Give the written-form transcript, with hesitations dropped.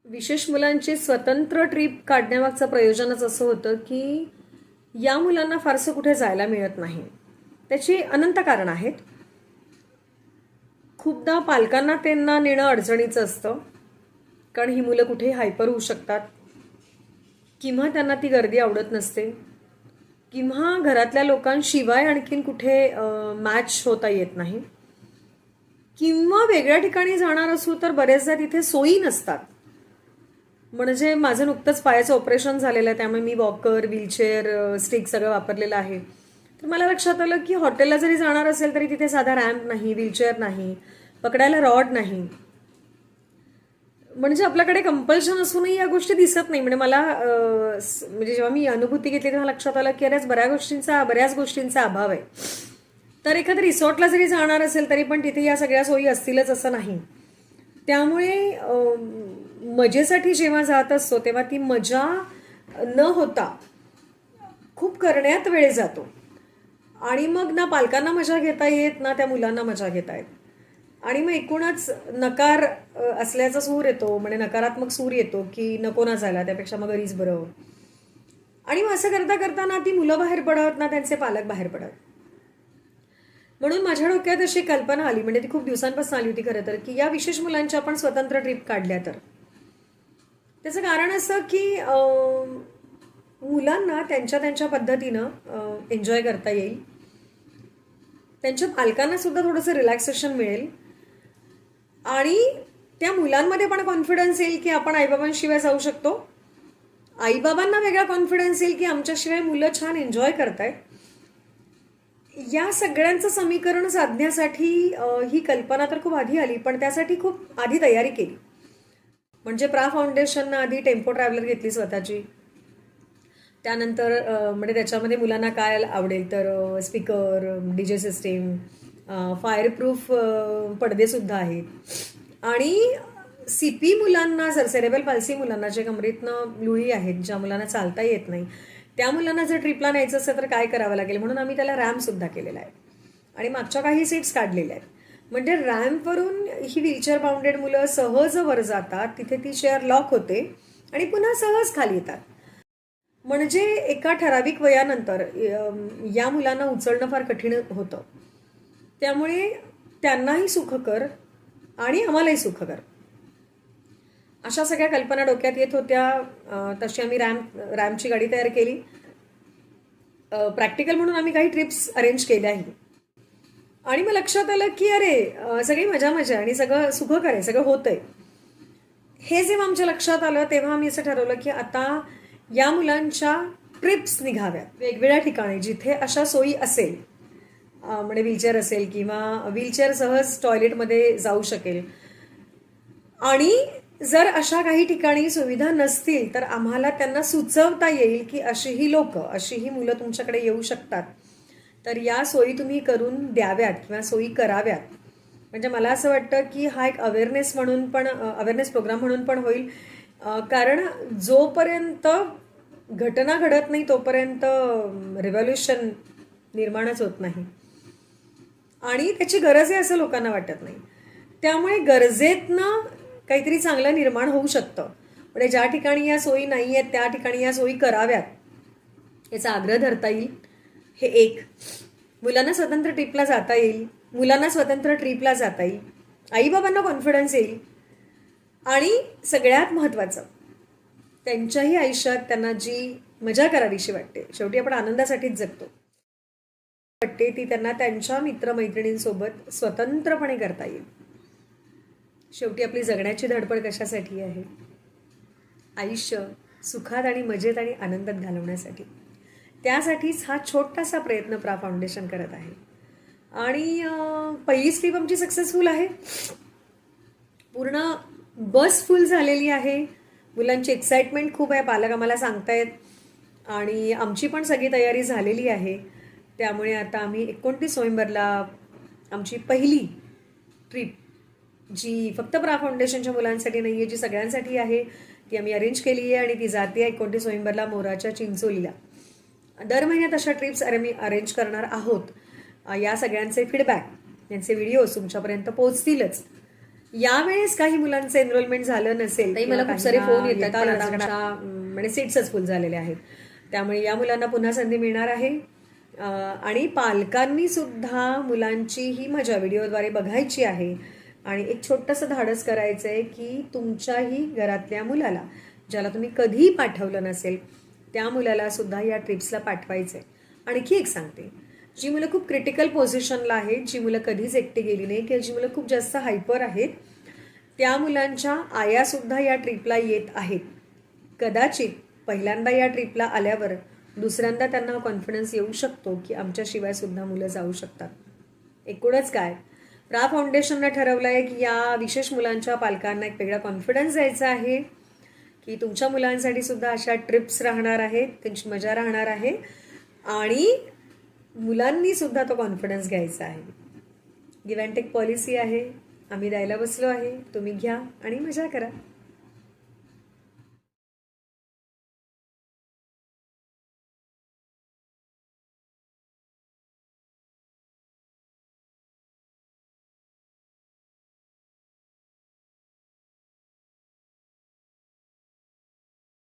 विशेष मुलांची स्वतंत्र ट्रिप काढण्यामागचं प्रयोजनच असं होतं की या मुलांना फारसं कुठे जायला मिळत नाही. त्याची अनंत कारणं आहेत. खूपदा पालकांना त्यांना नेणं अडचणीचं असतं, कारण ही मुलं कुठेही हायपर होऊ शकतात, किंवा त्यांना ती गर्दी आवडत नसते, किंवा घरातल्या लोकांशिवाय आणखीन कुठे मॅच होता येत नाही, किंवा वेगळ्या ठिकाणी जाणार असू तर बरेचदा तिथे सोयी नसतात. म्हणजे माझं नुकतंच पायाचं ऑपरेशन झालेलं आहे, त्यामुळे मी वॉकर, व्हीलचेअर, स्टिक सगळं वापरलेलं आहे. तर मला लक्षात आलं की हॉटेलला जरी जाणार असेल तरी तिथे साधा रॅम्प नाही, व्हीलचेअर नाही, पकडायला रॉड नाही. म्हणजे आपल्याकडे कंपल्शन असूनही या गोष्टी दिसत नाही. म्हणजे मला म्हणजे जेव्हा मी अनुभूती घेतली तेव्हा लक्षात आलं की अरेच बऱ्याच गोष्टींचा अभाव आहे. तर एखाद्या रिसॉर्टला जरी जाणार असेल तरी पण तिथे या सगळ्या सोयी असतीलच असं नाही. त्यामुळे मजेसाठी जेव्हा जात असतो तेव्हा ती मजा न होता खूप करण्यात वेळ जातो, आणि मग ना पालकांना मजा घेता येत ना त्या मुलांना मजा घेता येत, आणि मग एकूणच नकार असल्याचा सूर येतो. म्हणजे नकारात्मक सूर येतो की नको ना जायला, त्यापेक्षा मग घरीच बरं. आणि मग असं करता करता ना ती मुलं बाहेर पडत ना त्यांचे पालक बाहेर पडत. म्हणून माझ्या डोक्यात अशी कल्पना आली, म्हणजे ती खूप दिवसांपासून आली होती खरं तर, की या विशेष मुलांच्या आपण स्वतंत्र ट्रिप काढल्या तर. त्याचं कारण असं की मुलांना त्यांच्या त्यांच्या पद्धतीनं एन्जॉय करता येईल, त्यांच्या पालकांना सुद्धा थोडंसं रिलॅक्सेशन मिळेल, आणि त्या मुलांमध्ये पण कॉन्फिडन्स येईल की आपण आईबाबांशिवाय जाऊ शकतो, आईबाबांना वेगळा कॉन्फिडन्स येईल की आमच्याशिवाय मुलं छान एन्जॉय करतायत. या सगळ्यांचं समीकरण साधण्यासाठी ही कल्पना तर खूप आधी आली, पण त्यासाठी खूप आधी तयारी केली. म्हणजे प्रा फाउंडेशननं आधी टेम्पो ट्रॅव्हलर घेतली स्वतःची. त्यानंतर म्हणजे त्याच्यामध्ये मुलांना काय आवडेल तर स्पीकर, डीजे सिस्टीम, फायरप्रूफ पडदेसुद्धा आहेत, आणि सीपी मुलांना, जर सेरेबल पाल्सी मुलांना जे कमरेतनं लुळी आहेत, ज्या मुलांना चालता येत नाही, त्या मुलांना जर ट्रिपला न्यायचं असेल तर काय करावं लागेल, म्हणून आम्ही त्याला रॅम्पसुद्धा केलेला आहे, आणि मागच्या काही सीट्स काढलेल्या आहेत. म्हणजे रॅम्पवरून ही व्हीलचेअर बाउंडेड मुलं सहज वर जातात, तिथे ती चेअर लॉक होते आणि पुन्हा सहज खाली येतात. म्हणजे एका ठराविक वयानंतर या मुलांना उचलणं फार कठीण होतं. त्यामुळे त्यांनाही सुखकर आणि आम्हालाही सुखकर अशा सगळ्या कल्पना डोक्यात येत होत्या. तशी आम्ही रॅम्पची गाडी तयार केली. प्रॅक्टिकल म्हणून आम्ही काही ट्रिप्स अरेंज केल्याही, आणि मग लक्षात आलं की अरे सगळी मजा मजा आणि सगळं सुखकर आहे, सगळं होतंय. हे जेव्हा आमच्या लक्षात आलं तेव्हा आम्ही असं ठरवलं की आता या मुलांच्या ट्रिप्स निघाव्यात वेगवेगळ्या ठिकाणी जिथे अशा सोयी असेल. म्हणजे व्हीलचेअर असेल किंवा व्हीलचेअर सहज टॉयलेटमध्ये जाऊ शकेल, आणि जर अशा काही ठिकाणी सुविधा नसतील तर आम्हाला त्यांना सुचवता येईल की अशीही अशीही मुलं तुमच्याकडे येऊ शकतात, तर या सोयी तुम्ही करून द्याव्यात किंवा सोयी कराव्यात. म्हणजे मला असं वाटतं की हा एक अवेअरनेस म्हणून पण, अवेअरनेस प्रोग्राम म्हणून पण होईल. कारण जोपर्यंत घटना घडत नाही तोपर्यंत रिव्हॉल्युशन निर्माणच होत नाही, आणि त्याची गरज आहे असं लोकांना वाटत नाही. त्यामुळे गरजेतनं काहीतरी चांगलं निर्माण होऊ शकतं. म्हणजे ज्या ठिकाणी या सोयी नाही आहेत त्या ठिकाणी या सोयी कराव्यात याचा आग्रह धरता येईल. हे एक. मुलांना स्वतंत्र ट्रिपला जाता येईल, मुलांना स्वतंत्र ट्रिपला जाता येईल, आईबाबांना कॉन्फिडन्स येईल, आणि सगळ्यात महत्त्वाचं त्यांच्याही आयुष्यात त्यांना जी मजा करावीशी वाटते, शेवटी आपण आनंदासाठीच जगतो, वाटते ती त्यांना त्यांच्या मित्रमैत्रिणींसोबत स्वतंत्रपणे करता येईल. शेवटी आपली जगण्याची धडपड कशासाठी आहे? आयुष्य सुखात आणि मजेत आणि आनंदात घालवण्यासाठी. त्यासाठीच हा छोटासा प्रयत्न प्रा फाउंडेशन करत आहे, आणि पहिलीच ट्रिप आमची सक्सेसफुल आहे. पूर्ण बस फुल झालेली आहे. मुलांची एक्साइटमेंट खूप आहे, पालक आम्हाला सांगतायत, आणि आमची पण सगळी तयारी झालेली आहे. त्यामुळे आता आम्ही 29 नोव्हेंबरला आमची पहिली ट्रिप, जी फक्त प्रा फाउंडेशनच्या मुलांसाठी नाही आहे, जी सगळ्यांसाठी आहे, ती आम्ही अरेंज केली आहे, आणि ती जाते आहे 29 नोव्हेंबरला मोराच्या चिंचोलीला. दर महिन्यात अशा ट्रिप्स आम्ही अरेंज करणार आहोत. या सगळ्यांचे फीडबॅक, यांचे व्हिडिओज तुमच्यापर्यंत पोहोचतीलच. यावेळेस काही मुलांचं एनरोलमेंट झालं नसेल, ताई, मला खूप सारे फोन येतात, पण आता म्हणजे सीट्सच फुल झालेले आहेत. त्यामुळे या मुलांना पुन्हा संधी मिळणार आहे. आणि पालकांनी सुद्धा मुलांची ही मजा व्हिडिओद्वारे बघायची आहे आणि एक छोटंसं धाडस करायचं आहे की तुमच्याही घरातल्या मुलाला, ज्याला तुम्ही कधीही पाठवलं नसेल, त्या मुलाला सुद्धा या ट्रिप्सला पाठवायचं आहे. आणखी एक सांगते, जी मुलं खूप क्रिटिकल पोझिशनला आहेत, जी मुलं कधीच एकटी गेली नाही किंवा जी मुलं खूप जास्त हायपर आहेत, त्या मुलांच्या आयासुद्धा या ट्रिपला येत आहेत. कदाचित पहिल्यांदा या ट्रिपला आल्यावर दुसऱ्यांदा त्यांना कॉन्फिडन्स येऊ शकतो की आमच्याशिवाय सुद्धा मुलं जाऊ शकतात. एकूणच काय, प्रा फाउंडेशननं ठरवलं आहे की या विशेष मुलांच्या पालकांना एक वेगळा कॉन्फिडन्स द्यायचा आहे की तुमच्या मुलांसाठी सुद्धा अशा ट्रिप्स राहणार आहेत, त्यांची मजा राहणार आहे आणि मुलांनी सुद्धा तो कॉन्फिडन्स घ्यायचा आहे. गिव्ह अँड टेक पॉलिसी आहे, आम्ही द्यायला बसलो आहे, तुम्ही घ्या आणि मजा करा.